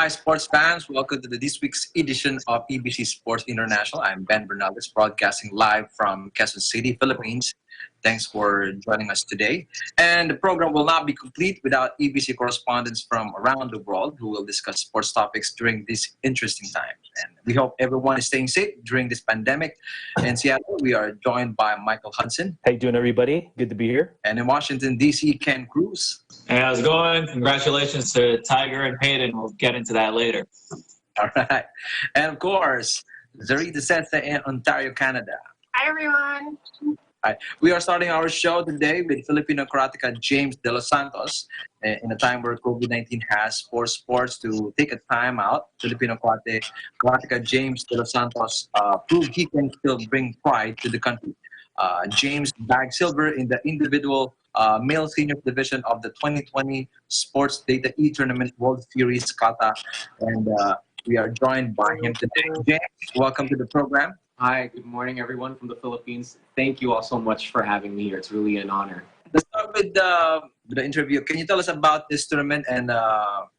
Hi, sports fans. Welcome to this week's edition of EBC Sports International. I'm Ben Bernales, broadcasting live from Quezon City, Philippines. Thanks for joining us today. And the program will not be complete without EBC correspondents from around the world who will discuss sports topics during this interesting time. And we hope everyone is staying safe during this pandemic. In Seattle, we are joined by Michael Hudson. How you doing, everybody? Good to be here. And in Washington, D.C., Ken Cruz. Hey, how's it going? Congratulations to Tiger and Peyton. We'll get into that later. All right. And of course, Zarita Sesta in Ontario, Canada. Hi, everyone. Right. We are starting our show today with Filipino karateka James De Los Santos. In a time where COVID-19 has forced sports to take a time out, Filipino karateka James De Los Santos proved he can still bring pride to the country. James bagged silver in the individual male senior division of the 2020 Sports Data E-Tournament World Series Kata, and we are joined by him today. James, welcome to the program. Hi, good morning, everyone from the Philippines. Thank you all so much for having me here. It's really an honor. Let's start with the interview. Can you tell us about this tournament, and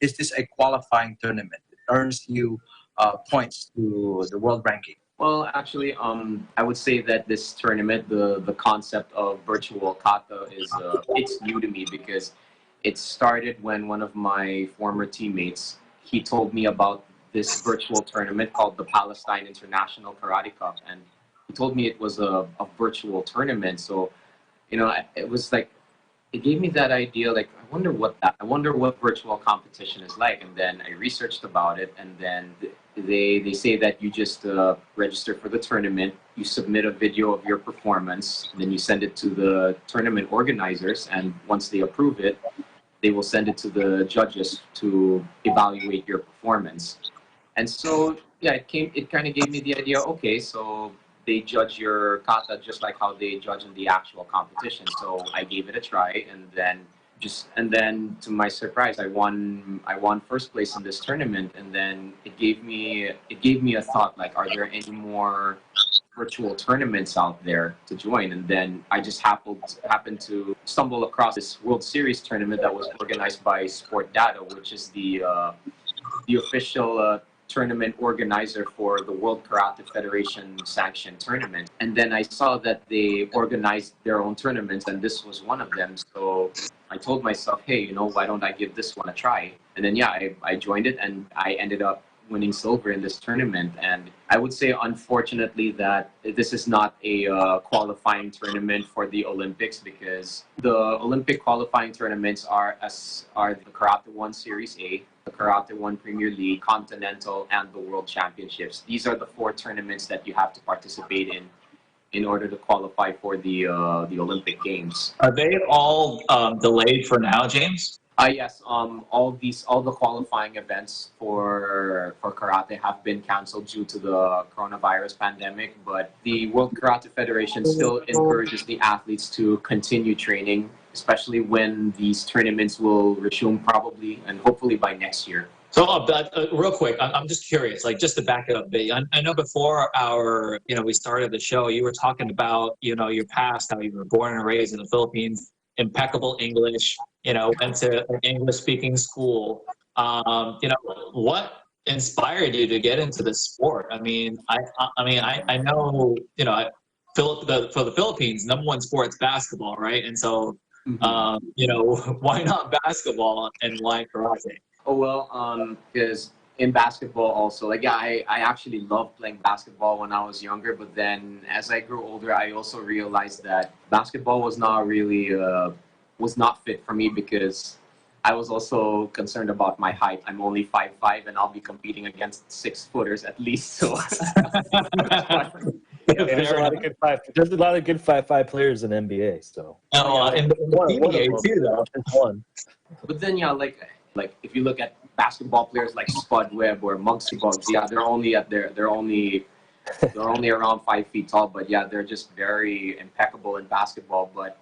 is this a qualifying tournament? It earns you points to the world ranking. Well, actually, I would say that this tournament, the concept of virtual kata is it's new to me because it started when one of my former teammates, he told me about this virtual tournament called the Palestine International Karate Cup, and he told me it was a virtual tournament. So, you know, it was like, it gave me that idea, like, I wonder what virtual competition is like. And then I researched about it, and then they say that you just register for the tournament, you submit a video of your performance, then you send it to the tournament organizers, and once they approve it, they will send it to the judges to evaluate your performance. And so, yeah, it kind of gave me the idea, okay, so they judge your kata just like how they judge in the actual competition. So I gave it a try, and then to my surprise, I won first place in this tournament. And then it gave me a thought, like, are there any more virtual tournaments out there to join? And then I just happened to stumble across this World Series tournament that was organized by Sport Data, which is the official tournament organizer for the World Karate Federation sanctioned tournament. And then I saw that they organized their own tournaments, and this was one of them. So I told myself, hey, you know, why don't I give this one a try? And then, yeah, I joined it, and I ended up winning silver in this tournament. And I would say, unfortunately, that this is not a qualifying tournament for the Olympics, because the Olympic qualifying tournaments are the Karate 1 Series A, the Karate 1 Premier League, Continental, and the World Championships. These are the 4 tournaments that you have to participate in order to qualify for the Olympic Games. Are they all delayed for now, James? Yes, all the qualifying events for karate have been canceled due to the coronavirus pandemic, but the World Karate Federation still encourages the athletes to continue training, especially when these tournaments will resume probably and hopefully by next year. So, real quick, I'm just curious, like, just to back it up a bit. I know before we started the show, you were talking about, your past, how you were born and raised in the Philippines, impeccable English, went to an English-speaking school. What inspired you to get into the sport? I mean, I know, for the Philippines, #1 sport's basketball, right? And so, why not basketball and why karate? Oh, well, because in basketball also, like, yeah, I actually loved playing basketball when I was younger, but then as I grew older, I also realized that basketball was not really, was not fit for me, because I was also concerned about my height. I'm only 5'5", and I'll be competing against 6-footers at least, so. There's a lot of good 5'5" players in NBA, so. In the PBA too, though. One. But then, yeah, like if you look at basketball players like Spud Webb or Muggsy Bogues, yeah, they're only around 5 feet tall, but yeah, they're just very impeccable in basketball. But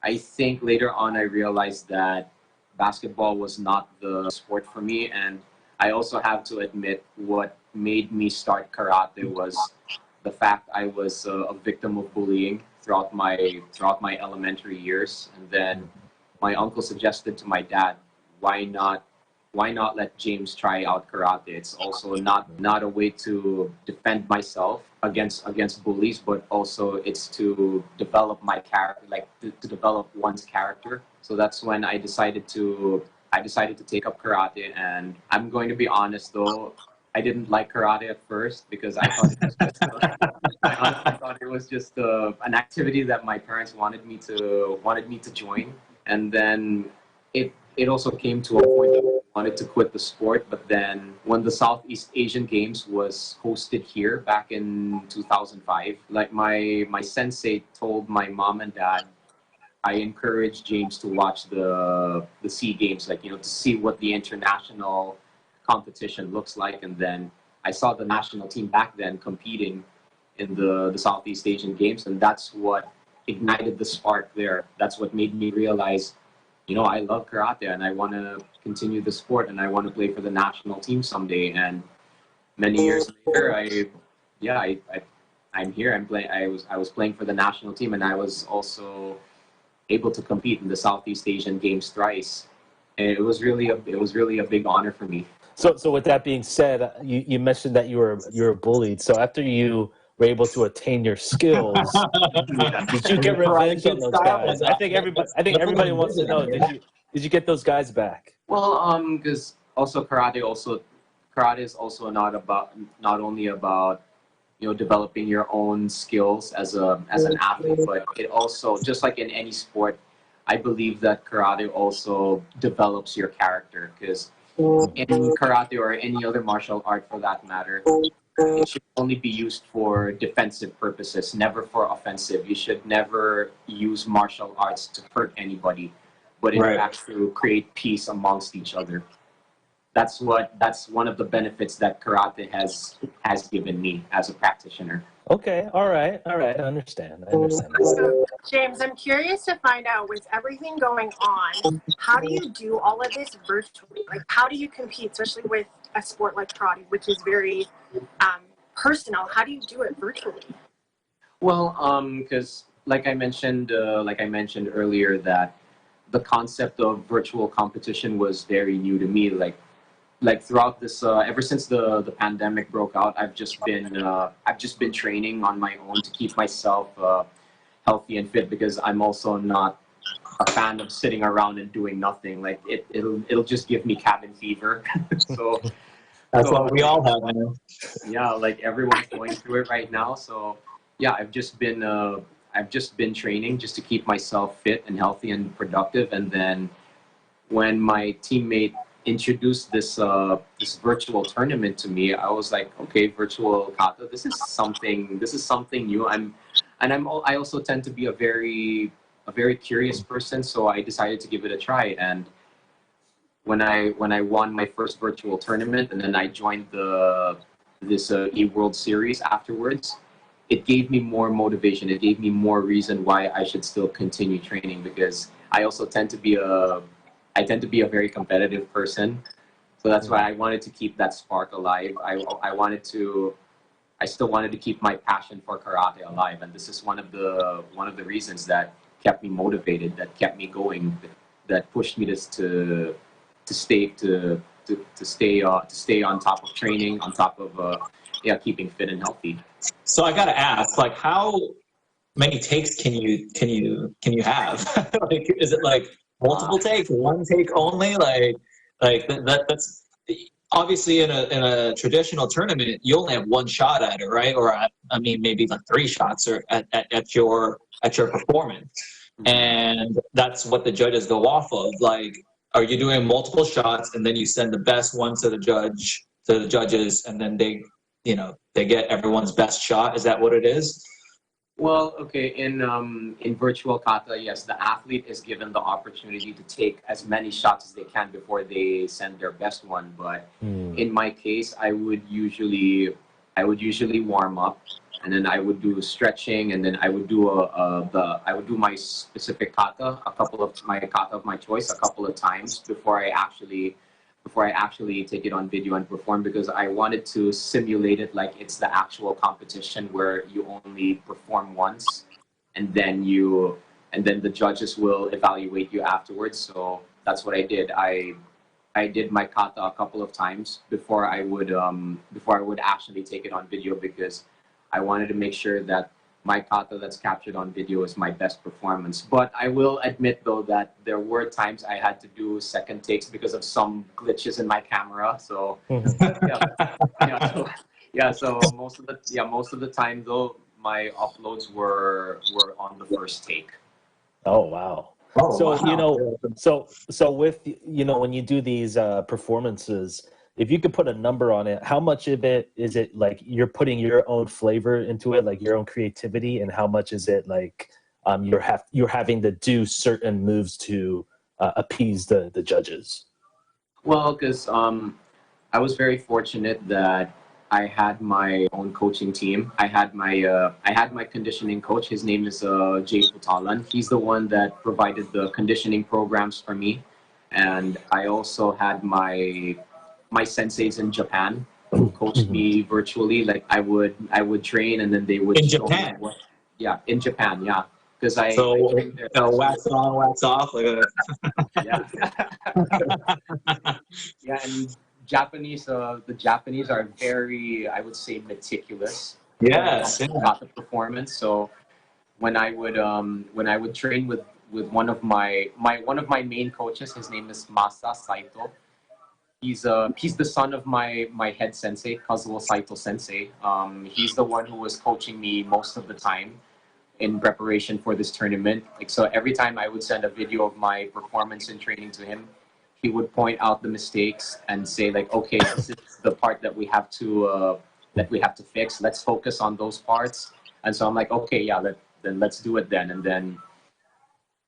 I think later on I realized that basketball was not the sport for me, and I also have to admit what made me start karate was the fact I was a victim of bullying throughout my elementary years, and then my uncle suggested to my dad, why not why not let James try out karate? It's also not a way to defend myself against bullies, but also it's to develop my character, like to develop one's character. So that's when I decided to take up karate. And I'm going to be honest though, I didn't like karate at first because I thought it was just I honestly thought it was just an activity that my parents wanted me to join. And then it also came to a point that I wanted to quit the sport. But then when the Southeast Asian Games was hosted here back in 2005, like my sensei told my mom and dad, I encouraged James to watch the SEA Games, like, to see what the international competition looks like. And then I saw the national team back then competing in the Southeast Asian Games, and that's what ignited the spark there. That's what made me realize, I love karate and I want to continue the sport and I want to play for the national team someday. And many years later, I'm here. I was playing for the national team, and I was also able to compete in the Southeast Asian Games thrice. And it was really a big honor for me. So with that being said, you mentioned that you were bullied. So after you were able to attain your skills, did you get revenge on those guys? I think everybody wants to know. Did you get those guys back? Well, because also karate is also not only about developing your own skills as an athlete, but it also, just like in any sport, I believe that karate also develops your character. Because in karate or any other martial art for that matter, it should only be used for defensive purposes, never for offensive. You should never use martial arts to hurt anybody, but in fact to create peace amongst each other. That's one of the benefits that karate has given me as a practitioner. Okay, all right, I understand. So, James, I'm curious to find out, with everything going on, how do you do all of this virtually? Like, how do you compete, especially with a sport like karate, which is very personal? How do you do it virtually? Well, because like I mentioned earlier, that the concept of virtual competition was very new to me. Like throughout this, ever since the pandemic broke out, I've just been training on my own to keep myself healthy and fit, because I'm also not a fan of sitting around and doing nothing. Like it'll just give me cabin fever. So that's what we all have, I know. Yeah, like everyone's going through it right now. So yeah, I've just been training just to keep myself fit and healthy and productive. And then when my teammate introduced this virtual tournament to me, I was like, okay, virtual kata, this is something new. I also tend to be a very curious person, so I decided to give it a try. And when I won my first virtual tournament, and then I joined this eWorld Series afterwards, it gave me more motivation. It gave me more reason why I should still continue training, because I also tend to be a very competitive person. So that's why I wanted to keep that spark alive. I still wanted to keep my passion for karate alive, and this is one of the reasons that kept me motivated, that kept me going, that pushed me to stay on top of training, on top of keeping fit and healthy. So I gotta ask, like, how many takes can you have? Like, is it like multiple takes, one take only? That's obviously in a traditional tournament, you only have one shot at it, right? Or maybe like 3 shots or at your performance, and that's what the judges go off of. Like, are you doing multiple shots and then you send the best one to the judges, and then they get everyone's best shot? Is that what it is? Well, okay, in virtual kata, yes, the athlete is given the opportunity to take as many shots as they can before they send their best one. But in my case, I would usually warm up, and then I would do stretching, and then I would do my specific kata, my kata of my choice, a couple of times before I actually take it on video and perform, because I wanted to simulate it like it's the actual competition where you only perform once, and then the judges will evaluate you afterwards. So that's what I did. I I did my kata a couple of times before I would actually take it on video, because I wanted to make sure that my kata that's captured on video is my best performance. But I will admit though that there were times I had to do second takes because of some glitches in my camera. So yeah, so most of the time though, my uploads were on the first take. Oh wow. Oh, So wow. so with when you do these performances, if you could put a number on it, how much of it is it like you're putting your own flavor into it, like your own creativity, and how much is it like you're having to do certain moves to appease the judges? Well, because I was very fortunate that I had my own coaching team. I had my conditioning coach. His name is Jay Putalan. He's the one that provided the conditioning programs for me, and I also had my senseis in Japan who coached me virtually. Like I would train, and then they would In show me Japan? what. Yeah, in Japan. Yeah, because I So, trained there. wax on, wax off, like a... Yeah. Yeah, and the Japanese are very, I would say, meticulous Yes, yeah. about the performance. So when I would train with one of my main coaches, his name is Masa Saito. He's the son of my head sensei, Kazuo Saito sensei. He's the one who was coaching me most of the time in preparation for this tournament. Like, so every time I would send a video of my performance in training to him, he would point out the mistakes and say like, okay, this is the part that we have to fix. Let's focus on those parts. And so I'm like, okay, yeah, then let's do it then. And then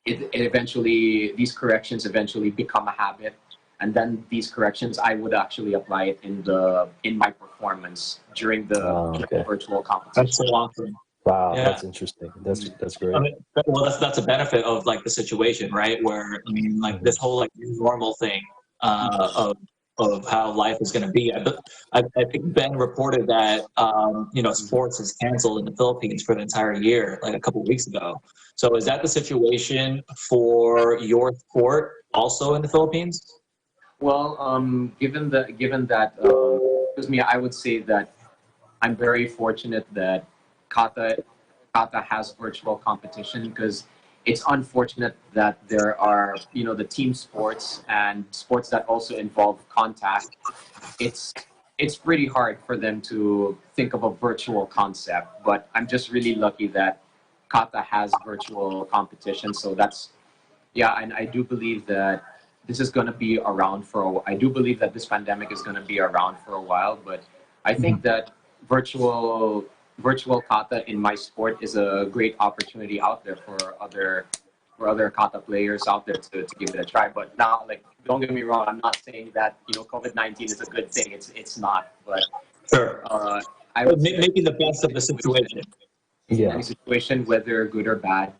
it eventually, these corrections eventually become a habit. And then these corrections, I would actually apply it in my performance during the virtual competition. That's so awesome. Wow, Yeah. That's interesting. That's great. I mean, well, that's a benefit of like the situation, right? Where I mean, like this whole like new normal thing of how life is going to be. I think Ben reported that sports is canceled in the Philippines for the entire year, like a couple of weeks ago. So is that the situation for your sport also in the Philippines? Well, given that, because me, I would say that I'm very fortunate that kata has virtual competition, because it's unfortunate that there are the team sports and sports that also involve contact. It's pretty hard for them to think of a virtual concept, but I'm just really lucky that kata has virtual competition. So that's, yeah, and I do believe that this is going to be around I do believe that this pandemic is going to be around for a while, but I think that virtual kata in my sport is a great opportunity out there for other kata players out there to give it a try. But now, like, don't get me wrong, I'm not saying that COVID-19 is a good thing. It's not, but sure. I would making the best of the situation. Yeah. Any situation, whether good or bad,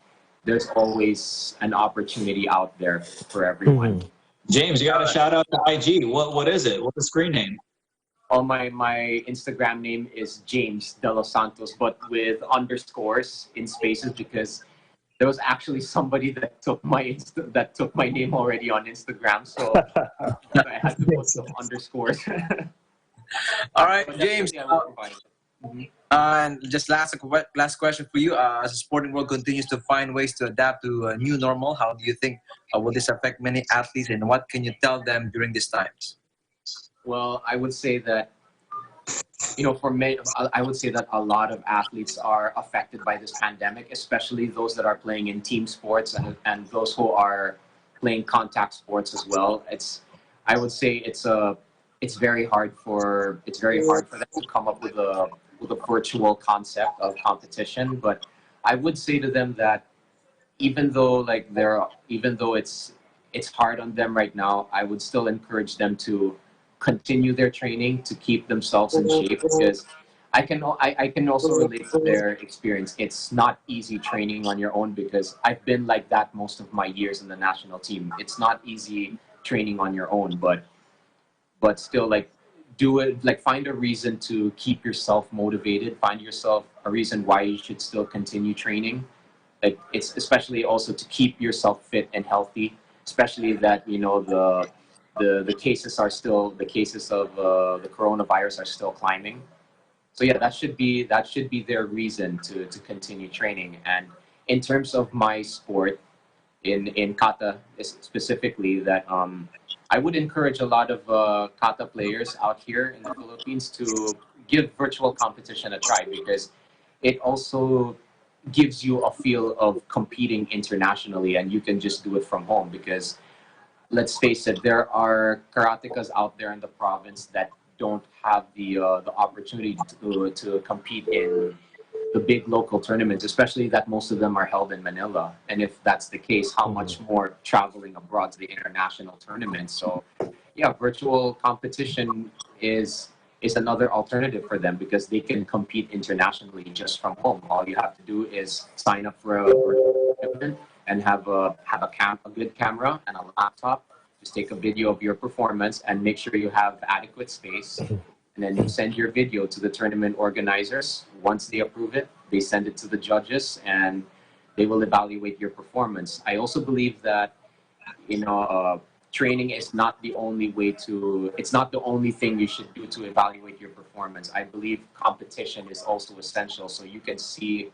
there's always an opportunity out there for everyone. James, you got to shout out to IG. What is it? What's the screen name? Oh, my Instagram name is James De Los Santos, but with underscores in spaces, because there was actually somebody that took my name already on Instagram, so I had to put some underscores. All right, James. And just last question for you. As the sporting world continues to find ways to adapt to a new normal, how do you think will this affect many athletes, and what can you tell them during these times? Well, I would say that, for me, I would say that a lot of athletes are affected by this pandemic, especially those that are playing in team sports and those who are playing contact sports as well. I would say it's very hard for them to come up with a virtual concept of competition. But I would say to them that even though it's hard on them right now, I would still encourage them to continue their training to keep themselves in shape, because I can also relate to their experience. It's not easy training on your own, because I've been like that most of my years in the national team. It's not easy training on your own, but still, like, do it, like, find a reason to keep yourself motivated, find yourself a reason why you should still continue training. Like, it's especially also to keep yourself fit and healthy, especially that the the cases are still the cases of the coronavirus are still climbing. So yeah, that should be their reason to continue training. And in terms of my sport, in kata specifically, that I would encourage a lot of kata players out here in the Philippines to give virtual competition a try, because it also gives you a feel of competing internationally, and you can just do it from home. Because let's face it, there are karatekas out there in the province that don't have the opportunity to compete in the big local tournaments, especially that most of them are held in Manila. And if that's the case, how much more traveling abroad to the international tournaments? So yeah, virtual competition is another alternative for them, because they can compete internationally just from home. All you have to do is sign up for a virtual tournament and have a good camera and a laptop. Just take a video of your performance and make sure you have adequate space. And then you send your video to the tournament organizers. Once they approve it, they send it to the judges, and they will evaluate your performance. I also believe that, training is not the only way it's not the only thing you should do to evaluate your performance. I believe competition is also essential, so you can see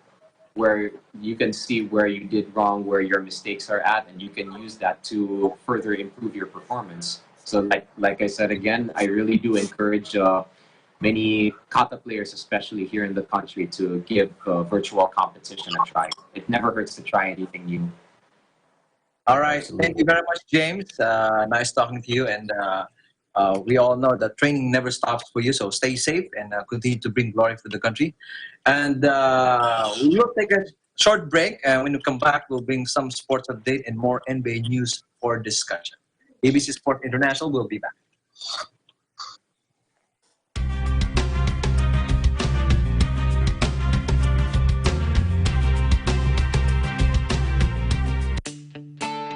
where you did wrong, where your mistakes are at, and you can use that to further improve your performance. So like I said again, I really do encourage many kata players, especially here in the country, to give virtual competition a try. It never hurts to try anything new. All right. Thank you very much, James. Nice talking to you. And we all know that training never stops for you. So stay safe and continue to bring glory to the country. And we will take a short break. And when we come back, we'll bring some sports update and more NBA news for discussion. EBC Sport International will be back.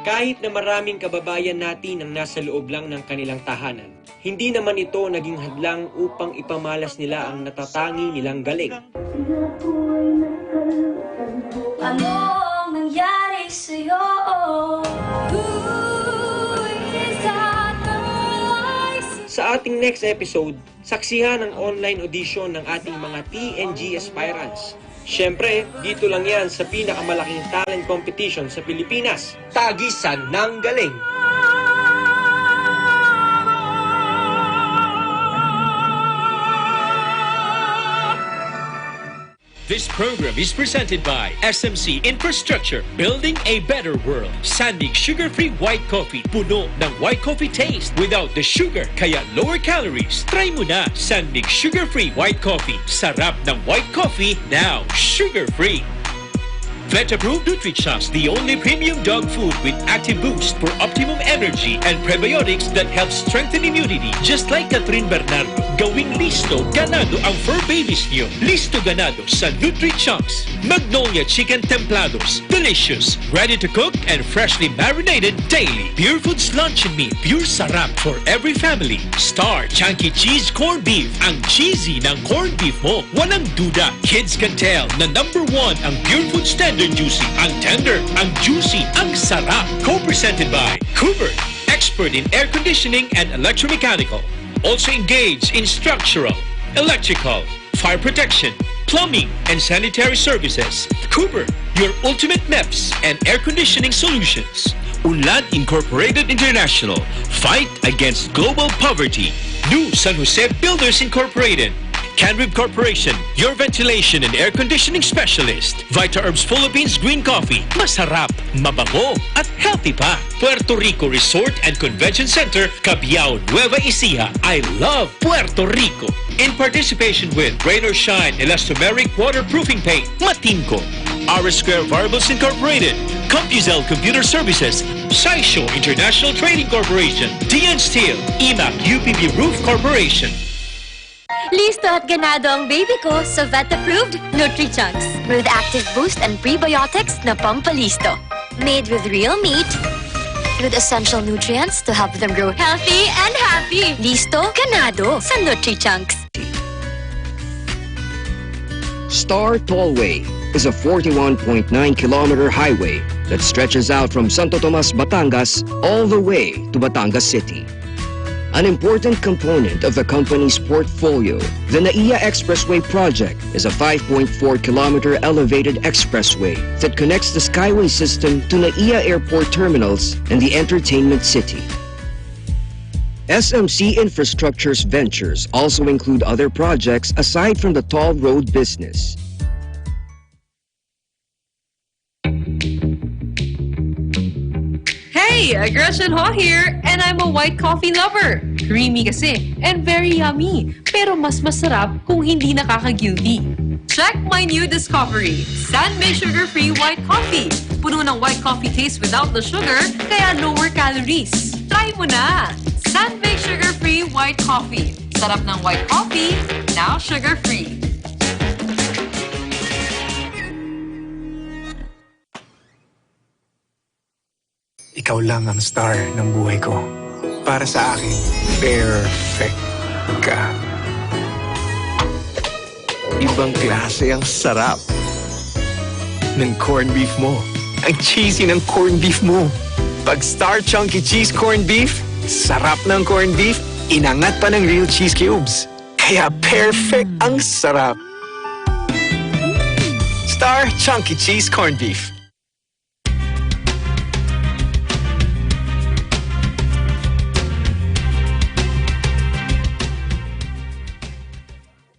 Kahit na maraming kababayan natin ang nasa loob lang ng kanilang tahanan, hindi naman ito naging hadlang upang ipamalas nila ang natatangi nilang galing. Ano ang nangyari sa'yo? Sa ating next episode, saksihan ang online audition ng ating mga TNG aspirants. Siyempre, dito lang yan sa pinakamalaking talent competition sa Pilipinas, Tagisan ng Galing. This program is presented by SMC Infrastructure, building a better world. Sandig sugar-free white coffee, puno ng white coffee taste without the sugar, kaya lower calories. Try mo na Sandig sugar-free white coffee. Sarap ng white coffee, now sugar-free. Vet-approved Nutrichos, the only premium dog food with active boost for optimum energy and prebiotics that help strengthen immunity. Just like Catherine Bernardo, gawing listo ganado ang fur babies niyo. Listo ganado sa Nutrichos. Magnolia Chicken Templados, delicious, ready to cook and freshly marinated daily. Pure Foods Luncheon Meat, pure sarap for every family. Star Chunky Cheese Corned Beef, ang cheesy ng corned beef mo. Walang duda, kids can tell na #1 ang Pure Foods Tender Juicy. Ang tender, ang juicy, ang sarap. Co-presented by Cooper, expert in air conditioning and electromechanical. Also engaged in structural, electrical, fire protection, plumbing, and sanitary services. Cooper, your ultimate MEPS and air conditioning solutions. Unlad Incorporated International, fight against global poverty. New San Jose Builders Incorporated. Canrib Corporation, your ventilation and air conditioning specialist. Vita Herbs Philippines Green Coffee, masarap, mabango, at healthy pa. Puerto Rico Resort and Convention Center, Cabiao, Nueva Ecija. I love Puerto Rico. In participation with Rain or Shine Elastomeric Waterproofing Paint, Matinco. R Square Variables Incorporated, CompuZell Computer Services, Saisho International Trading Corporation, DN Steel, IMAC UPB Roof Corporation. Listo at ganado ang baby ko sa vet-approved Nutrichunks. With active boost and prebiotics na pampalisto. Made with real meat, with essential nutrients to help them grow healthy and happy. Listo, ganado sa Nutrichunks. Star Tollway is a 41.9-kilometer highway that stretches out from Santo Tomas, Batangas all the way to Batangas City. An important component of the company's portfolio, the NAIA Expressway project is a 5.4-kilometer elevated expressway that connects the Skyway system to NAIA Airport terminals and the entertainment city. SMC Infrastructure's ventures also include other projects aside from the toll road business. Hey, Aggression Ho here, and I'm a white coffee lover. Creamy kasi, and very yummy. Pero mas masarap kung hindi nakaka-guilty. Check my new discovery, Sandmade Sugar-Free White Coffee. Puno ng white coffee taste without the sugar, kaya lower calories. Try mo na! Sandmade Sugar-Free White Coffee. Sarap ng white coffee, now sugar-free. Ikaw lang ang star ng buhay ko. Para sa akin, perfect ka. Ibang klase ang sarap ng corned beef mo. Ang cheesy ng corned beef mo. Pag Star Chunky Cheese Corned Beef, sarap ng corned beef, inangat pa ng real cheese cubes. Kaya perfect ang sarap. Star Chunky Cheese Corned Beef.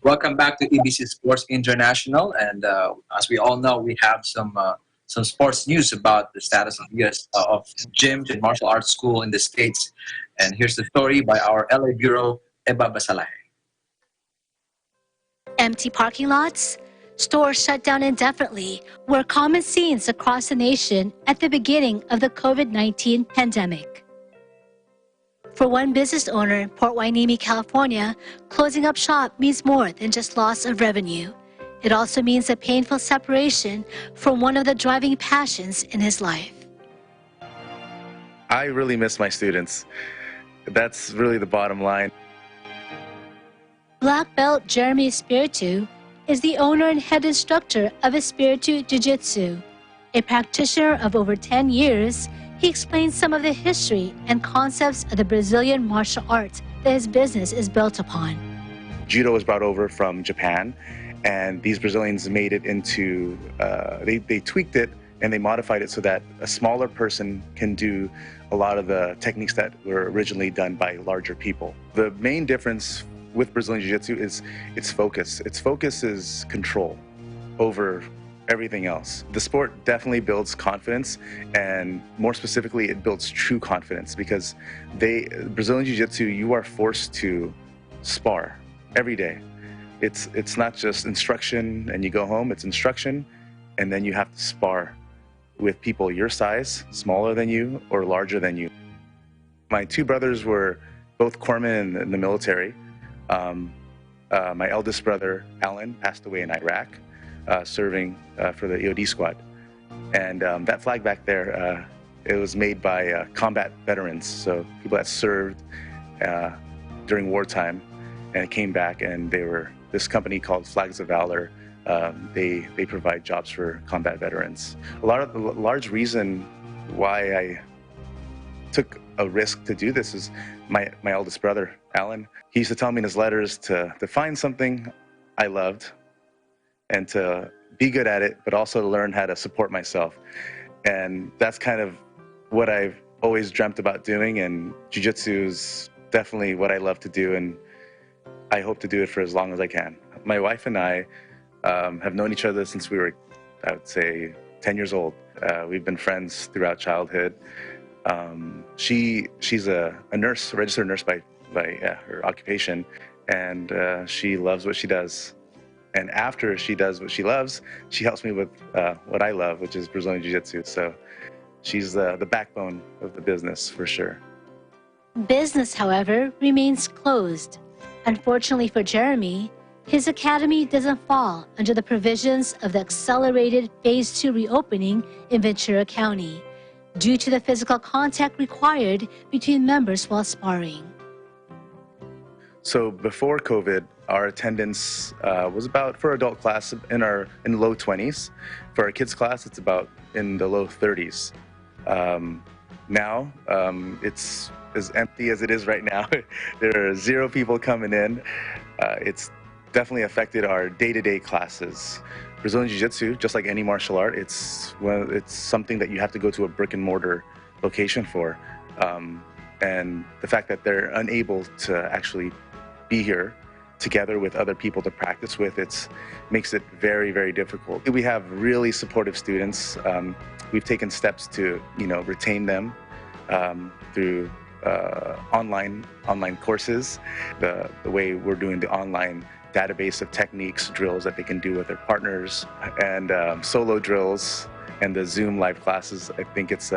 Welcome back to EBC Sports International, and as we all know, we have some sports news about the status of gyms and martial arts school in the States. And here's the story by our LA Bureau, Eba Basalahe. Empty parking lots, stores shut down indefinitely were common scenes across the nation at the beginning of the COVID-19 pandemic. For one business owner in Port Hueneme, California, closing up shop means more than just loss of revenue. It also means a painful separation from one of the driving passions in his life. I really miss my students. That's really the bottom line. Black belt Jeremy Espiritu is the owner and head instructor of Espiritu Jiu-Jitsu. A practitioner of over 10 years, he explains some of the history and concepts of the Brazilian martial arts that his business is built upon. Judo was brought over from Japan, and these Brazilians made it into, they tweaked it and they modified it so that a smaller person can do a lot of the techniques that were originally done by larger people. The main difference with Brazilian Jiu-Jitsu is its focus. Its focus is control over everything else. The sport definitely builds confidence, and more specifically, it builds true confidence because Brazilian Jiu-Jitsu, you are forced to spar every day. It's not just instruction and you go home, it's instruction, and then you have to spar with people your size, smaller than you, or larger than you. My two brothers were both corpsmen in the military. My eldest brother, Alan, passed away in Iraq, serving for the EOD squad. And that flag back there, it was made by combat veterans, so people that served during wartime and came back, and they were this company called Flags of Valor. They provide jobs for combat veterans. A large reason why I took a risk to do this is my eldest brother, Alan. He used to tell me in his letters to find something I loved and to be good at it, but also to learn how to support myself. And that's kind of what I've always dreamt about doing, and Jiu-Jitsu is definitely what I love to do, and I hope to do it for as long as I can. My wife and I have known each other since we were, I would say, 10 years old. We've been friends throughout childhood. She's a nurse, a registered nurse by her occupation, and she loves what she does. And after she does what she loves, she helps me with what I love, which is Brazilian Jiu-Jitsu. So she's the backbone of the business for sure. Business, however, remains closed. Unfortunately for Jeremy, his academy doesn't fall under the provisions of the accelerated Phase 2 reopening in Ventura County due to the physical contact required between members while sparring. So before COVID, our attendance was about, for adult class, in low 20s. For our kids class, it's about in the low 30s. now. It's as empty as it is right now. There are 0 people coming in. It's definitely affected our day-to-day classes. Brazilian Jiu-Jitsu, just like any martial art, it's something that you have to go to a brick-and-mortar location for. And the fact that they're unable to actually be here together with other people to practice with, makes it very, very difficult. We have really supportive students. We've taken steps to, retain them through online courses, the way we're doing the online database of techniques, drills that they can do with their partners, and solo drills, and the Zoom live classes. I think it's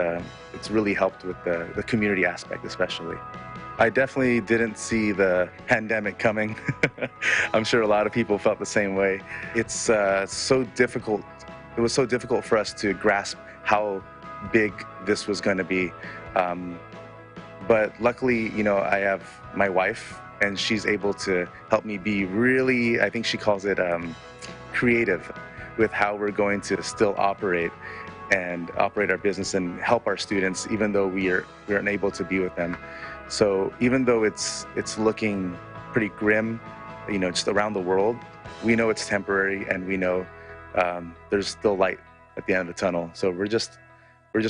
really helped with the community aspect, especially. I definitely didn't see the pandemic coming. I'm sure a lot of people felt the same way. It's so difficult. It was so difficult for us to grasp how big this was going to be. But luckily, I have my wife, and she's able to help me be really, I think she calls it creative with how we're going to still operate our business and help our students, even though we're unable to be with them. So even though it's looking pretty grim, just around the world, we know it's temporary, and we know there's still light at the end of the tunnel. So we're just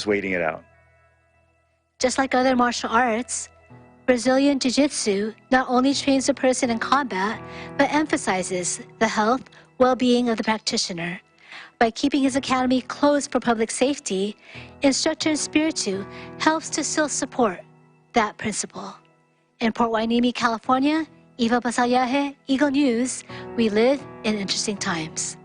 waiting it out. Just like other martial arts, Brazilian Jiu-Jitsu not only trains the person in combat, but emphasizes the health, well-being of the practitioner. By keeping his academy closed for public safety, instructor Espiritu helps to still support that principle. In Port Hueneme, California, Eva Basayahe, Eagle News, we live in interesting times.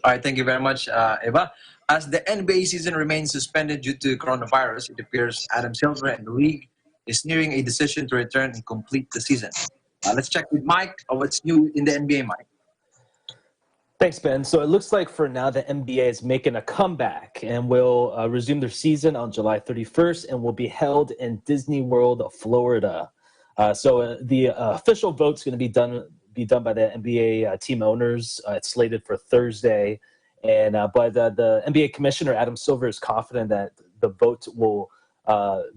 All right, thank you very much, Eva. As the NBA season remains suspended due to coronavirus, it appears Adam Silver and the league is nearing a decision to return and complete the season. Let's check with Mike on what's new in the NBA, Mike. Thanks, Ben. So it looks like for now the NBA is making a comeback and will resume their season on July 31st and will be held in Disney World, Florida. So the official vote's going to be done by the NBA team owners. It's slated for Thursday. And but the NBA commissioner, Adam Silver, is confident that the vote will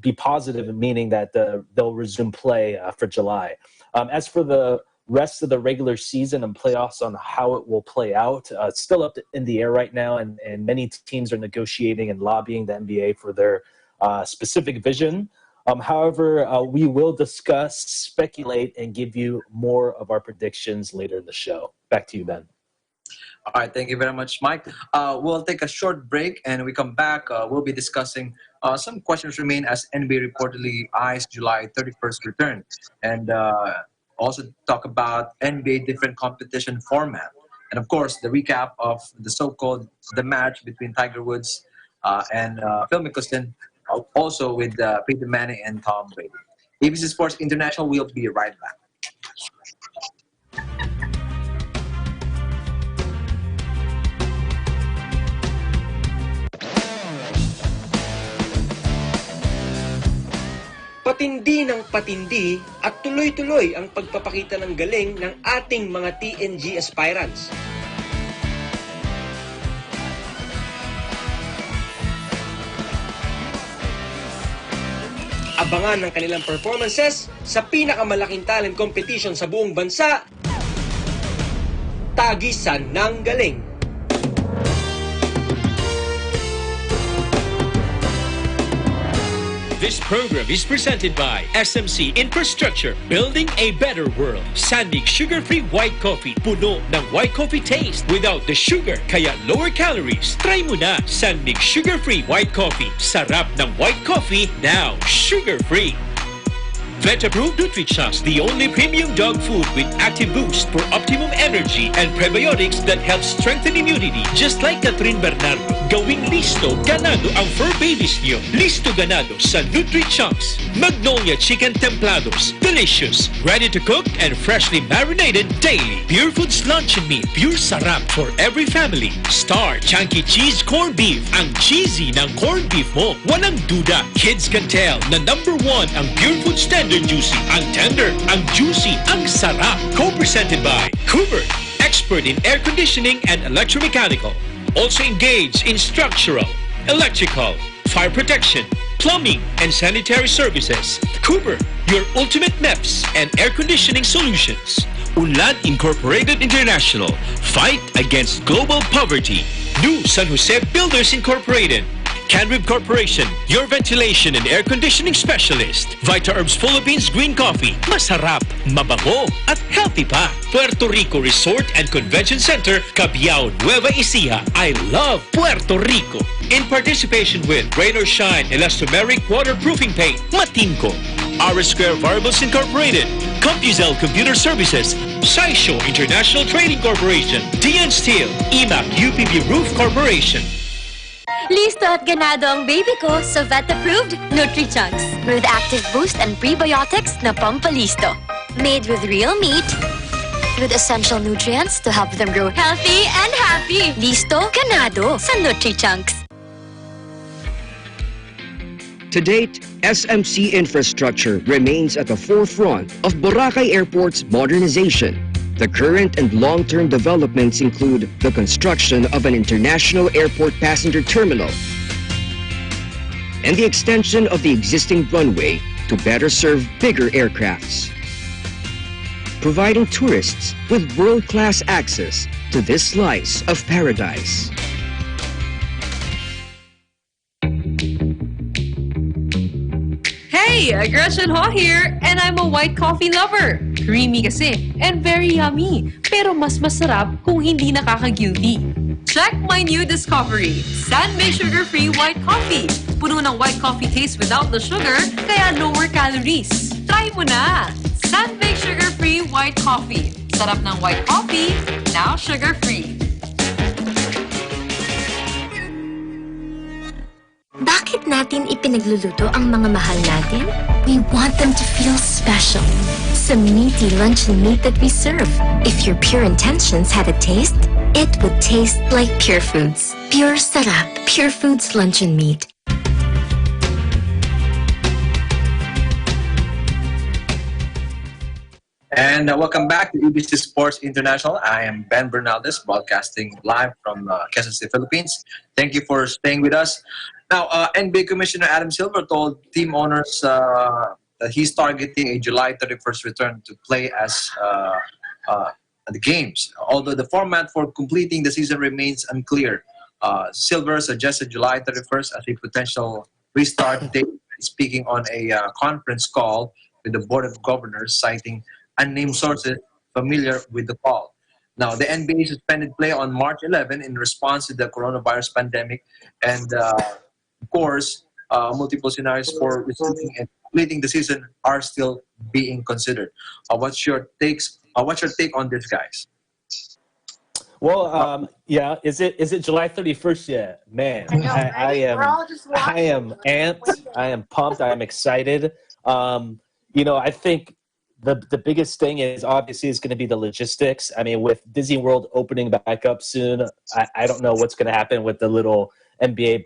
be positive, meaning that they'll resume play for July. As for the rest of the regular season and playoffs on how it will play out, it's still up in the air right now, and many teams are negotiating and lobbying the NBA for their specific vision. However, we will discuss, speculate, and give you more of our predictions later in the show. Back to you, Ben. All right, thank you very much, Mike. We'll take a short break, and when we come back, we'll be discussing some questions remain as NBA reportedly eyes July 31st return, and also talk about NBA different competition format, and of course the recap of the so-called the match between Tiger Woods and Phil Mickelson, also with Peyton Manning and Tom Brady. EBC Sports International will be right back. Patindi ng patindi at tuloy-tuloy ang pagpapakita ng galing ng ating mga TNG aspirants. Abangan ang kanilang performances sa pinakamalaking talent competition sa buong bansa, Tagisan ng Galing. This program is presented by SMC Infrastructure, building a better world. Sandig sugar-free white coffee, puno ng white coffee taste without the sugar, kaya lower calories. Try mo na Sandig sugar-free white coffee. Sarap ng white coffee, now sugar-free. Vet-approved NutriChoice, the only premium dog food with active boost for optimum energy and prebiotics that help strengthen immunity. Just like Catherine Bernardo, gawing listo, ganado ang fur babies niyo. Listo ganado sa NutriChoice. Magnolia Chicken Templados, delicious, ready to cook and freshly marinated daily. Pure Foods Lunch and Meat, pure sarap for every family. Star Chunky Cheese Corned Beef, ang cheesy ng corned beef mo. Walang duda, kids can tell na #1 ang Pure Foods Tender Juicy. Ang tender, ang juicy, ang sarap. Co-presented by Cooper, expert in air conditioning and electromechanical. Also engaged in structural, electrical, fire protection, plumbing, and sanitary services. Cooper, your ultimate MEPS and air conditioning solutions. Unlad Incorporated International, fight against global poverty. New San Jose Builders Incorporated. Canrib Corporation, your ventilation and air conditioning specialist. Vita Herbs Philippines Green Coffee. Masarap, mabango, at healthy pa. Puerto Rico Resort and Convention Center, Cabiao, Nueva Ecija. I love Puerto Rico. In participation with Rain or Shine Elastomeric Waterproofing Paint, Matinco. R Square Variables Incorporated, CompuZell Computer Services, Saisho International Trading Corporation, DN Steel, EMAP UPB Roof Corporation. Listo at ganado ang baby ko sa vet-approved Nutri-Chunks with active boost and prebiotics na pampalisto. Made with real meat, with essential nutrients to help them grow healthy and happy. Listo, ganado sa Nutri-Chunks. To date, SMC infrastructure remains at the forefront of Boracay Airport's modernization. The current and long-term developments include the construction of an international airport passenger terminal and the extension of the existing runway to better serve bigger aircrafts, providing tourists with world-class access to this slice of paradise. Hey, Gretchen Ho here, and I'm a white coffee lover. Creamy kasi, and very yummy. Pero mas masarap kung hindi nakaka-guilty. Check my new discovery, San-May sugar-free white coffee. Puno ng white coffee taste without the sugar, kaya lower calories. Try mo na! San-May sugar-free white coffee. Sarap ng white coffee, now sugar-free. Bakit natin ipinagluluto ang mga mahal natin? We want them to feel special. Sa meaty luncheon meat that we serve. If your pure intentions had a taste, it would taste like Pure Foods. Pure sarap. Pure Foods luncheon meat. And welcome back to EBC Sports International. I am Ben Bernaldez, broadcasting live from Quezon City, Philippines. Thank you for staying with us. Now, NBA Commissioner Adam Silver told team owners that he's targeting a July 31st return to play as the games. Although the format for completing the season remains unclear, Silver suggested July 31st as a potential restart date, speaking on a conference call with the Board of Governors, citing unnamed sources familiar with the call. Now, the NBA suspended play on March 11 in response to the coronavirus pandemic, and of course, multiple scenarios for resuming and completing the season are still being considered. What's your take on this, guys? Well, yeah, is it July 31st yet? Man, I am amped. I am pumped. I am excited. I think the biggest thing is obviously is going to be the logistics. I mean, with Disney World opening back up soon, I don't know what's going to happen with the little NBA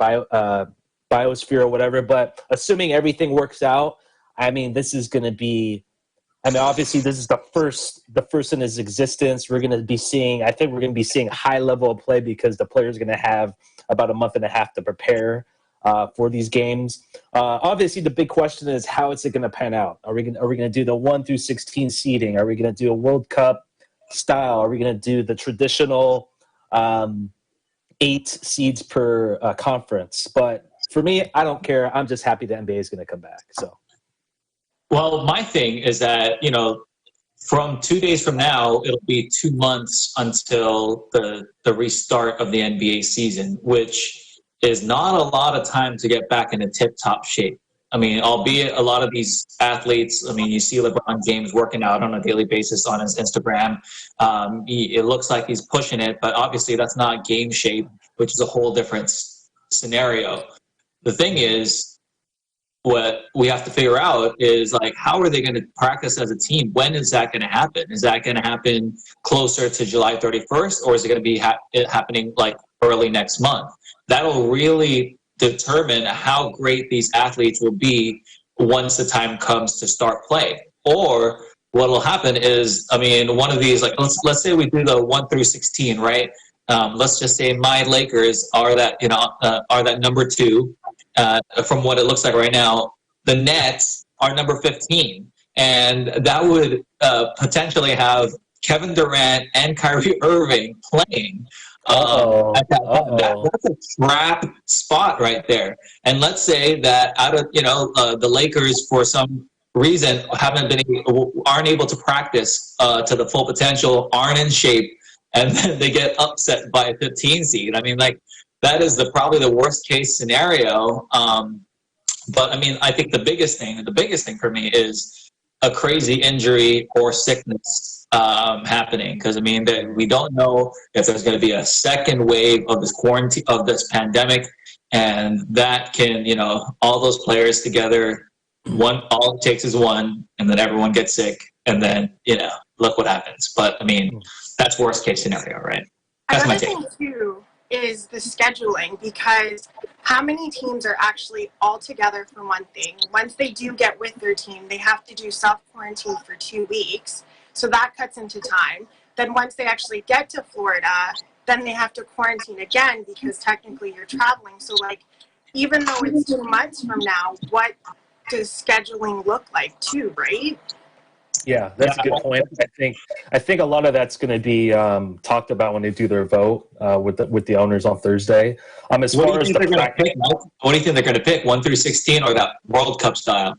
biosphere or whatever, but assuming everything works out, I mean, this is going to be, obviously this is the first in its existence. We're going to be seeing, I think we're going to be seeing high level of play because the players are going to have about a month and a half to prepare for these games. Obviously the big question is how is it going to pan out? Are we going to do the 1 through 16 seeding? Are we going to do a World Cup style? Are we going to do the traditional 8 seeds per conference? But for me, I don't care. I'm just happy the NBA is going to come back. So, well, my thing is that, from 2 days from now, it'll be 2 months until the restart of the NBA season, which is not a lot of time to get back into tip-top shape. I mean, albeit a lot of these athletes, you see LeBron James working out on a daily basis on his Instagram. It looks like he's pushing it, but obviously that's not game shape, which is a whole different scenario. The thing is, what we have to figure out is, how are they going to practice as a team? When is that going to happen? Is that going to happen closer to July 31st, or is it going to be happening early next month? That'll really determine how great these athletes will be once the time comes to start play. Or what will happen is, one of these, let's say we do the 1 through 16, right? let's just say my Lakers are that are that number 2. From what it looks like right now, the Nets are number 15, and that would potentially have Kevin Durant and Kyrie Irving playing. That's a trap spot right there. And let's say that out of the Lakers for some reason aren't able to practice to the full potential, aren't in shape, and then they get upset by a 15 seed. I mean, like that is probably the worst case scenario. But I mean, I think the biggest thing for me is a crazy injury or sickness happening, because I mean that we don't know if there's going to be a second wave of this quarantine, of this pandemic, and that can all those players together, all it takes is one, and then everyone gets sick, and then look what happens. But I mean, that's worst case scenario, right? That's Another thing too is the scheduling, because how many teams are actually all together for one thing? Once they do get with their team, they have to do self-quarantine for 2 weeks. So that cuts into time. Then once they actually get to Florida, then they have to quarantine again, because technically you're traveling. So like, even though it's 2 months from now, what does scheduling look like too, right? Yeah, that's a good point. I think a lot of that's going to be talked about when they do their vote with the owners on Thursday. As far as what do you think they're going to pick? 1 through 16 or that World Cup style?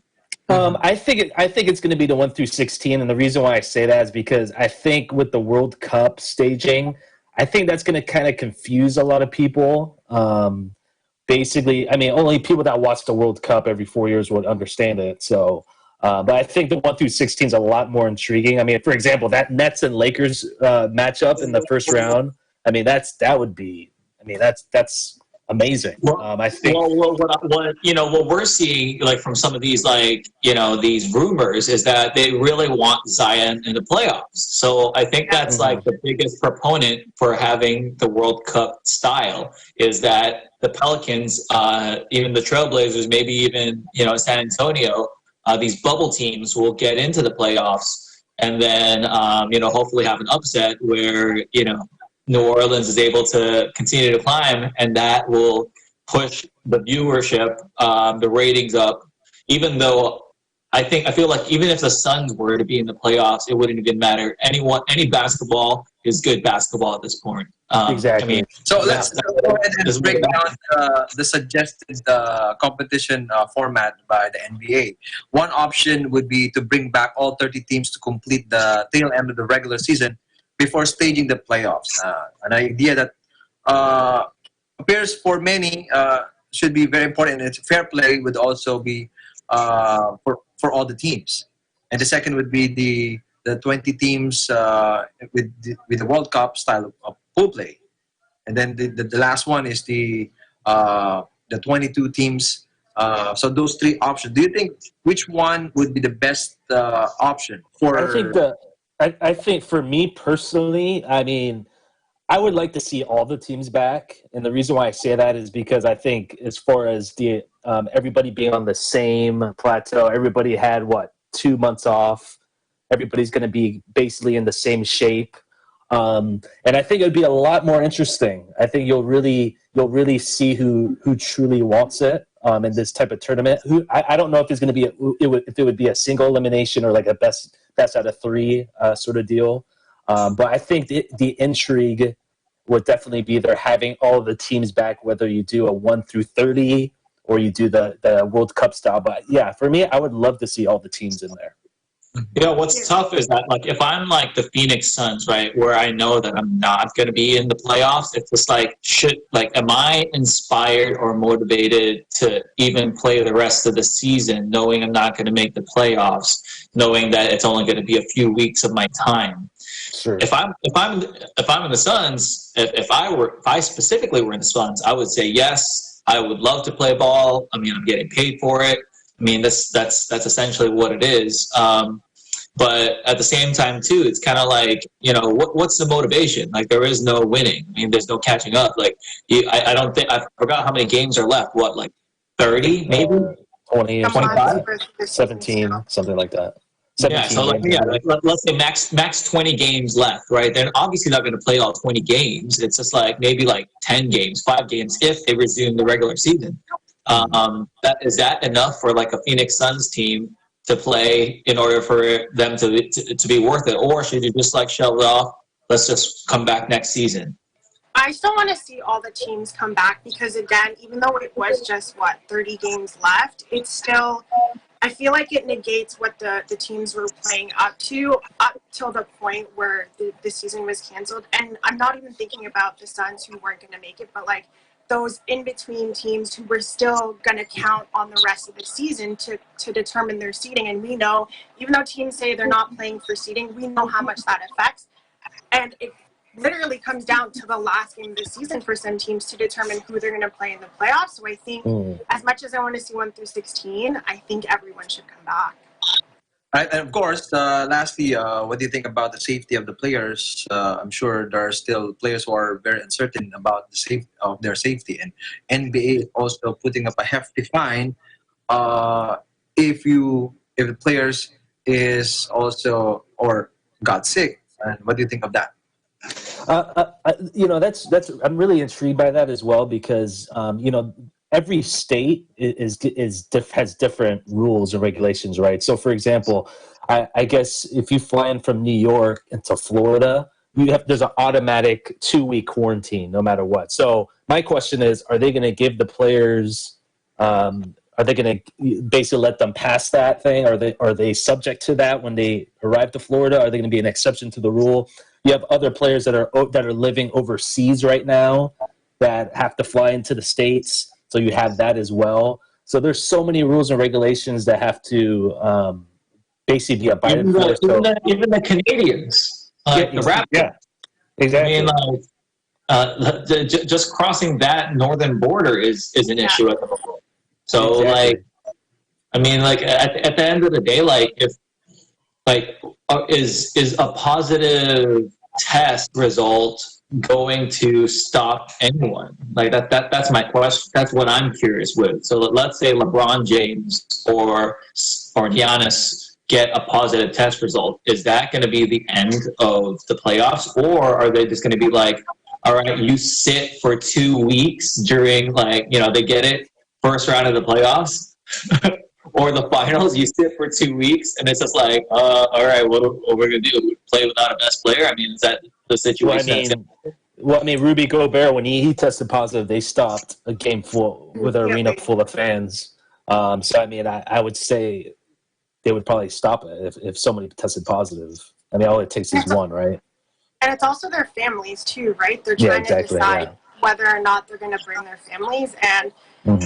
I think it's going to be the 1 through 16, and the reason why I say that is because I think with the World Cup staging, I think that's going to kind of confuse a lot of people. Basically, I mean, only people that watch the World Cup every 4 years would understand it. So, but I think the 1 through 16 is a lot more intriguing. I mean, for example, that Nets and Lakers matchup in the first round. I mean, that's amazing. I think. What we're seeing, like from some of these, these rumors, is that they really want Zion in the playoffs. So I think that's like the biggest proponent for having the World Cup style, is that the Pelicans, even the Trailblazers, maybe even San Antonio, these bubble teams will get into the playoffs, and then hopefully have an upset where New Orleans is able to continue to climb, and that will push the viewership, the ratings up. Even though I feel like even if the Suns were to be in the playoffs, it wouldn't even matter. Any basketball is good basketball at this point. Exactly. I mean, so let's go ahead and break down the suggested competition format by the NBA. One option would be to bring back all 30 teams to complete the tail end of the regular season before staging the playoffs. An idea that appears for many should be very important. It's fair play would also be for all the teams. And the second would be the 20 teams with the World Cup style of pool play. And then the last one is the 22 teams. So those 3 options. Do you think which one would be the best option for? I think for me personally, I mean, I would like to see all the teams back, and the reason why I say that is because I think as far as the everybody being on the same plateau, everybody had 2 months off. Everybody's going to be basically in the same shape, and I think it would be a lot more interesting. I think you'll really see who truly wants it in this type of tournament. I don't know if it's going to be if it would be a single elimination or like a best out of 3 sort of deal. But I think the intrigue would definitely be there, having all of the teams back, whether you do a 1 through 30 or you do the World Cup style. But yeah, for me, I would love to see all the teams in there. What's tough is that, like, if I'm like the Phoenix Suns, right, where I know that I'm not going to be in the playoffs, it's just like, am I inspired or motivated to even play the rest of the season, knowing I'm not going to make the playoffs, knowing that it's only going to be a few weeks of my time? Sure. If I'm in the Suns, if I specifically were in the Suns, I would say yes. I would love to play ball. I mean, I'm getting paid for it. I mean, that's essentially what it is. But at the same time, too, it's kind of like, what's the motivation? Like, there is no winning. I mean, there's no catching up. Like, I don't think, I forgot how many games are left. What, like 30, maybe? 20 or 25? 17, something like that. Yeah, so let's say max 20 games left, right? They're obviously not going to play all 20 games. It's just like maybe like 10 games, 5 games if they resume the regular season. Is that enough for like a Phoenix Suns team to play in order for them to be worth it, or should you just like shove it off? Let's just come back next season. I still want to see all the teams come back because, again, even though it was just, 30 games left, it's still, I feel like it negates what the teams were playing up till the point where the season was canceled. And I'm not even thinking about the Suns who weren't going to make it, but, like, those in-between teams who were still going to count on the rest of the season to determine their seeding. And we know, even though teams say they're not playing for seeding, we know how much that affects. And it literally comes down to the last game of the season for some teams to determine who they're going to play in the playoffs. So I think as much as I want to see 1 through 16, I think everyone should come back. Right, and of course, lastly, what do you think about the safety of the players? I'm sure there are still players who are very uncertain about their safety, and NBA is also putting up a hefty fine if the players is also or got sick. And what do you think of that? That's I'm really intrigued by that as well because every state has different rules and regulations, right? So, for example, I guess if you fly in from New York into Florida, there's an automatic 2-week quarantine no matter what. So, my question is: are they going to give the players? Are they going to basically let them pass that thing? Are they subject to that when they arrive to Florida? Are they going to be an exception to the rule? You have other players that are living overseas right now that have to fly into the States. So you have that as well. So there's so many rules and regulations that have to basically be abided by. Even the Canadians, the Raptors. Yeah, exactly. I mean, just crossing that northern border is an issue at the moment. So, exactly. At the end of the day, is a positive test result going to stop anyone? That's my question. That's what I'm curious with. So let's say LeBron James or Giannis get a positive test result. Is that going to be the end of the playoffs, or are they just going to be like, all right, you sit for 2 weeks during they get it first round of the playoffs? Or the finals, you sit for 2 weeks, and it's just like, all right, what we're going to do? Play without a best player? I mean, is that the situation? Well, Rudy Gobert, when he tested positive, they stopped a game full with an arena full of fans. I would say they would probably stop it if somebody tested positive. I mean, all it takes is one, right? And it's also their families, too, right? They're trying to decide whether or not they're going to bring their families. And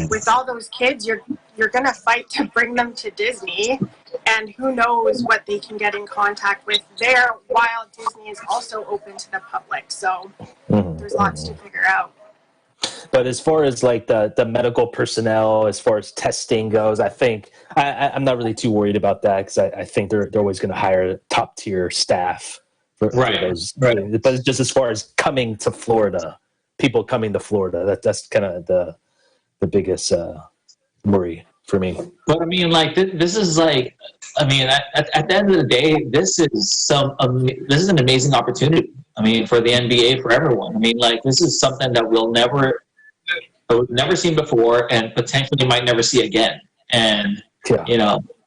with all those kids, you're going to fight to bring them to Disney, and who knows what they can get in contact with there, while Disney is also open to the public. So there's lots to figure out. But as far as the medical personnel, as far as testing goes, I think I'm not really too worried about that because I think they're always going to hire top tier staff for those. Right. But just as far as coming to Florida, people coming to Florida, that's kind of the biggest worry for me. But I mean, this is at the end of the day, this is an amazing opportunity. I mean, for the NBA, for everyone. I mean, this is something that we've never seen before, and potentially might never see again. And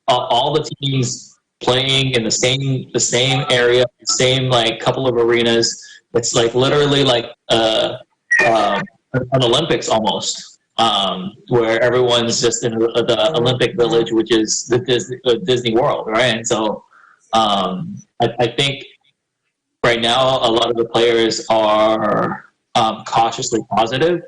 all the teams playing in the same area, the same couple of arenas. It's literally an Olympics almost. Where everyone's just in the Olympic Village, which is the Disney World, right? And so I think right now a lot of the players are cautiously positive,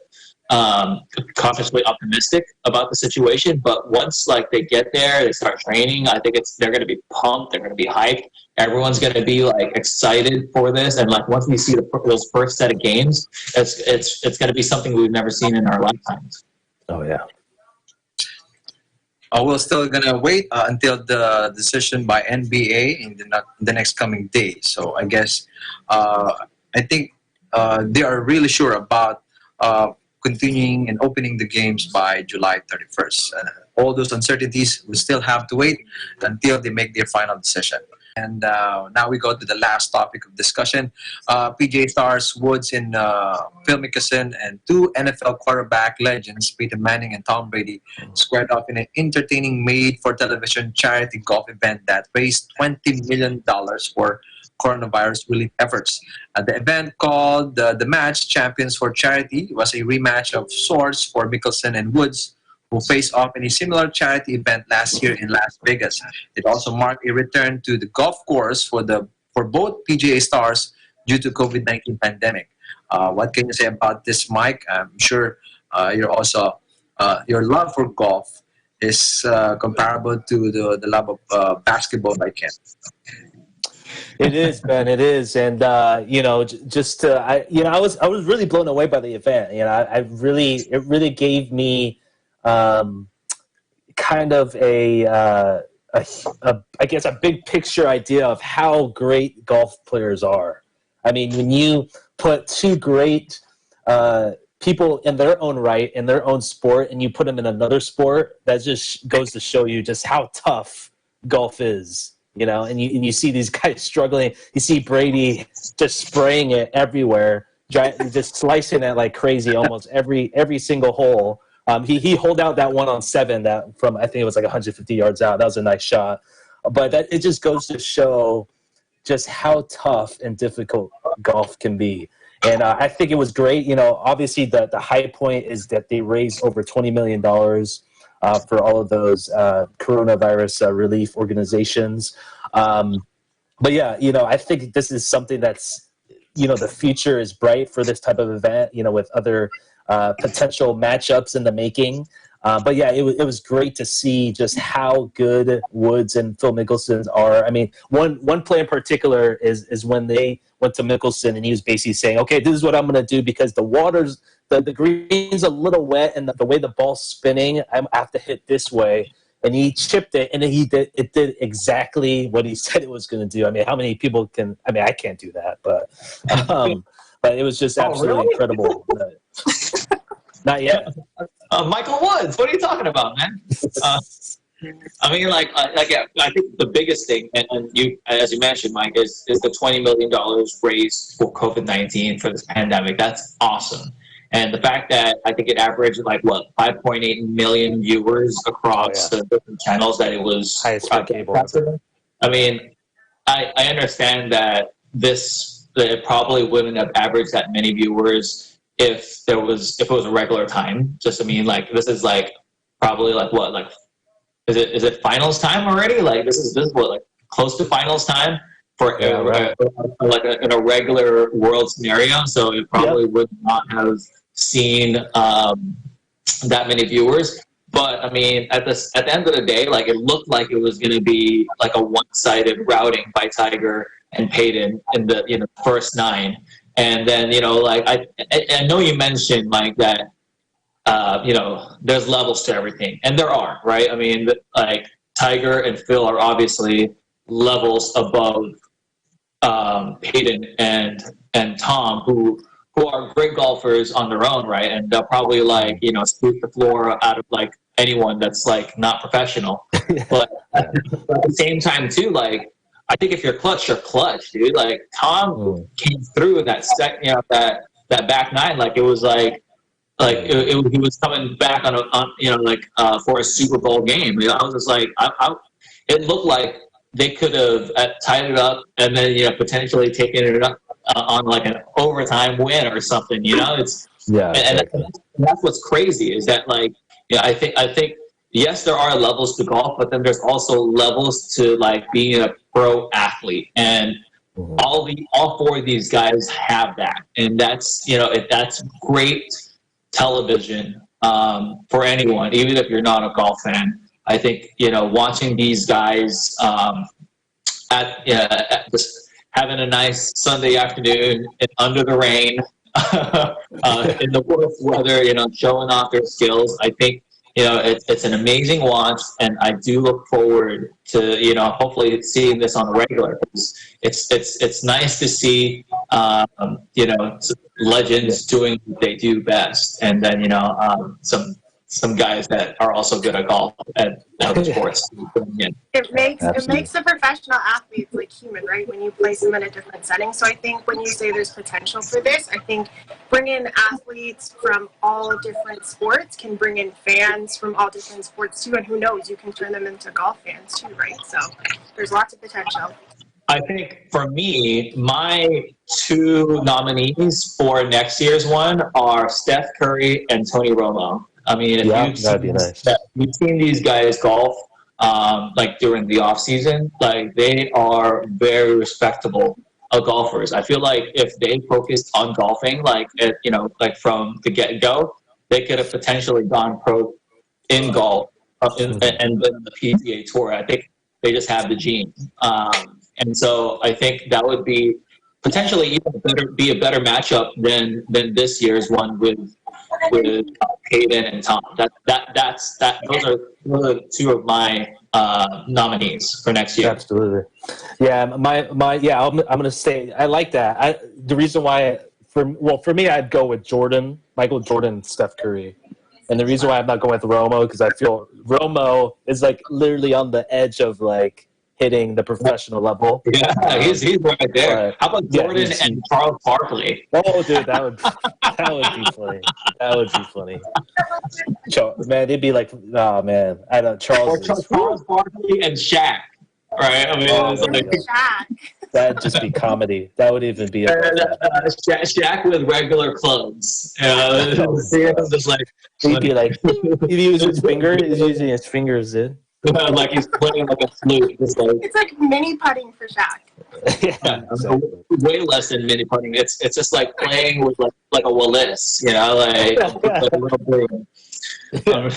cautiously optimistic about the situation. But once they get there, they start training, I think they're going to be pumped, they're going to be hyped. Everyone's going to be excited for this, and once we see those first set of games, it's going to be something we've never seen in our lifetimes. Oh yeah. We're still gonna wait until the decision by NBA in the next coming days. So I guess I think they are really sure about continuing and opening the games by July 31st. All those uncertainties will still have to wait until they make their final decision. And now we go to the last topic of discussion. PGA stars Woods and Phil Mickelson and two NFL quarterback legends, Peyton Manning and Tom Brady, squared off in an entertaining made-for-television charity golf event that raised $20 million for coronavirus relief efforts. The event, called the Match Champions for Charity, was a rematch of sorts for Mickelson and Woods, who faced off in a similar charity event last year in Las Vegas. It also marked a return to the golf course for both PGA stars due to COVID-19 pandemic. What can you say about this, Mike? I'm sure you're also your love for golf is comparable to the love of basketball by Ken. It is, Ben. It is, and I was really blown away by the event. It really gave me kind of I guess a big picture idea of how great golf players are. I mean, when you put two great people in their own right, in their own sport, and you put them in another sport, that just goes to show you just how tough golf is. And you see these guys struggling. You see Brady just spraying it everywhere, just slicing it like crazy almost every single hole. He holed out that 1-on-7 that from, I think it was like 150 yards out. That was a nice shot. But it just goes to show just how tough and difficult golf can be. And I think it was great. Obviously the high point is that they raised over $20 million for all of those coronavirus relief organizations. But yeah, I think this is something that's, the future is bright for this type of event, with other potential matchups in the making. But yeah, it was great to see just how good Woods and Phil Mickelson are. I mean, one play in particular is when they went to Mickelson and he was basically saying, okay, this is what I'm going to do because the green's a little wet and the way the ball's spinning, I have to hit this way. And he chipped it, and it did exactly what he said it was going to do. I mean, how many people can? I mean, I can't do that, but it was just absolutely incredible. Not yet. Michael Woods, what are you talking about, man? I mean, I think the biggest thing, and you, as you mentioned, Mike, is the $20 million raised for COVID-19 for this pandemic. That's awesome. And the fact that I think it averaged 5.8 million viewers across the different channels that it was highest for cable. I mean, I understand that it probably wouldn't have averaged that many viewers if it was a regular time. Just this is probably is it finals time already? This is what close to finals time for in a regular world scenario. So it probably would not have seen that many viewers. But I mean, at the end of the day, it looked like it was going to be a one-sided routing by Tiger and Peyton in the first 9. And then I know you mentioned that there's levels to everything, and there are, right? I mean, Tiger and Phil are obviously levels above Peyton and Tom, who are great golfers on their own, right? And they'll probably sweep the floor out of anyone that's not professional. But at the same time too, I think if you're clutch, dude. Tom came through in that that back 9, it was he was coming back on for a Super Bowl game. I was just it looked like they could have tied it up and then potentially taken it up on an overtime win or something. It's and that's what's crazy is that I think yes, there are levels to golf, but then there's also levels to being a pro athlete, and all 4 of these guys have that, and that's that's great television for anyone, even if you're not a golf fan. I think watching these guys just having a nice Sunday afternoon under the rain in the worst weather, showing off their skills. I think it's an amazing watch, and I do look forward to hopefully seeing this on a regular. It's nice to see legends doing what they do best, and then some guys that are also good at golf and other sports. It makes the professional athletes like human, right? When you place them in a different setting. So I think when you say there's potential for this, I think bringing athletes from all different sports can bring in fans from all different sports too, and who knows, you can turn them into golf fans too, right? So there's lots of potential. I think for me, my two nominees for next year's one are Steph Curry and Tony Romo. I mean, if you've seen these guys golf, like during the off season, like they are very respectable golfers. I feel like if they focused on golfing, like from the get go, they could have potentially gone pro in golf and then the PGA Tour. I think they just have the gene, and so I think that would be potentially be a better matchup than this year's one with Hayden and Tom. Those are two of my nominees for next year. Absolutely. Yeah, I'm gonna say I like that. The reason why for me I'd go with Michael Jordan, and Steph Curry. And the reason why I'm not going with Romo, because I feel Romo is like literally on the edge of like hitting the professional level. Yeah, he's right there. How about Jordan and Charles Barkley? Oh, dude, that would be funny. That would be funny. Man, they'd be like, oh man, I don't Charles Barkley and Shaq. Right? I mean, that'd just be comedy. That would even be Shaq with regular clothes. Just like he'd be like, he'd use his finger. He's using his fingers, dude. Like he's playing like a flute. It's like mini putting for Shaq. Yeah, way less than mini putting. It's just like playing with like a Willis, like a little broom. How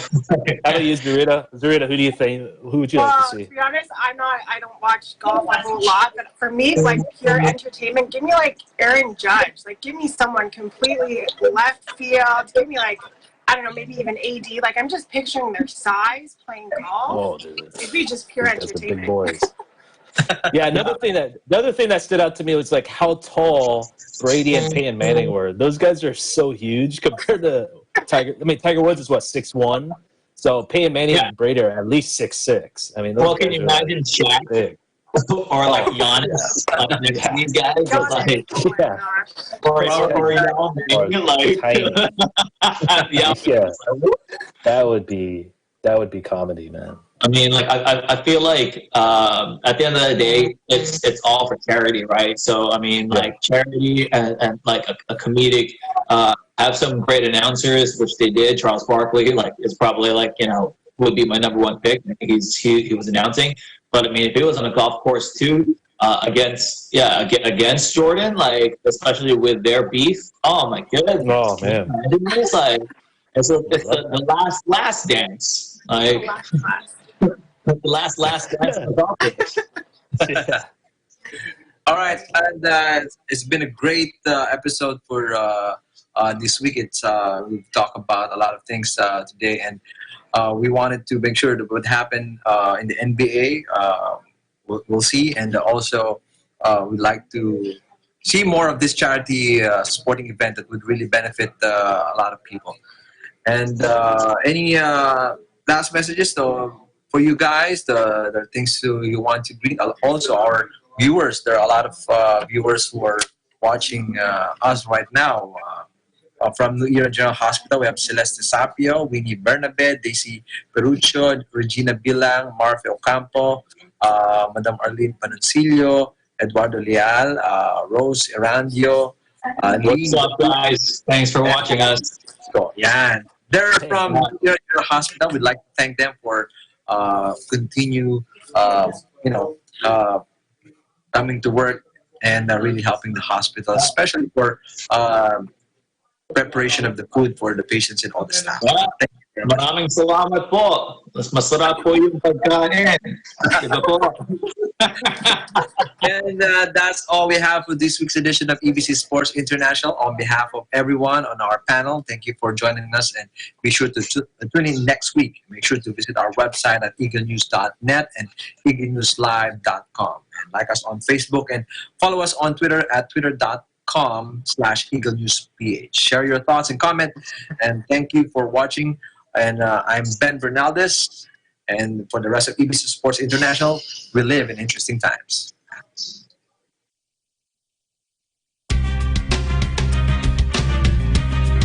do you use Zurita? Zurita, who do you think? Who would you like to see? To be honest, I don't watch golf a whole lot, but for me, like pure entertainment, give me like Aaron Judge. Like give me someone completely left field. Give me like, I don't know, maybe even AD. Like I'm just picturing their size playing golf. Oh, dude. It'd be just pure entertainment. Big boys. Yeah, another thing that stood out to me was like how tall Brady and Peyton Manning were. Those guys are so huge compared to Tiger. I mean, Tiger Woods is what, 6'1"? So Peyton Manning and Brady are at least 6'6". I mean, those can you imagine Shaq big. or like Giannis next to these guys? Or that would be comedy, man. I mean, like I feel like at the end of the day, it's all for charity, right? So I mean, like charity and like a comedic. Have some great announcers, which they did. Charles Barkley, like, is probably like would be my number one pick. I think he was announcing. But I mean, if it was on a golf course too, against Jordan, like especially with their beef. Oh my goodness! Oh man! It's like it's the last dance. Like. The last dance of the golf course. Yeah. All right, and it's been a great episode for this week. We've talked about a lot of things today, and we wanted to make sure that what happened in the NBA, we'll see, and also we'd like to see more of this charity sporting event that would really benefit a lot of people. And any last messages for you guys? There are things you want to greet. Also, our viewers. There are a lot of viewers who are watching us right now. From New Era General Hospital, we have Celeste Sapio, Winnie Bernabe, Daisy Perucho, Regina Bilang, Marfe Ocampo, Madam Arlene Panoncillo, Eduardo Leal, Rose Erandio. What's up, guys? Thanks for watching us. Yeah, they're from New Era General Hospital. We'd like to thank them for continue, coming to work and really helping the hospital, especially for preparation of the food for the patients and all the staff. Maraming salamat po. Mas masarap po yung pagkain. Diba po? And that's all we have for this week's edition of EBC Sports International. On behalf of everyone on our panel, thank you for joining us, and be sure to tune in next week. Make sure to visit our website at eaglenews.net and eaglenewslive.com. And like us on Facebook and follow us on Twitter at twitter.com/eaglenewsph. Share your thoughts and comment, and thank you for watching. And I'm Ben Bernaldez, and for the rest of EBC Sports International, we live in interesting times.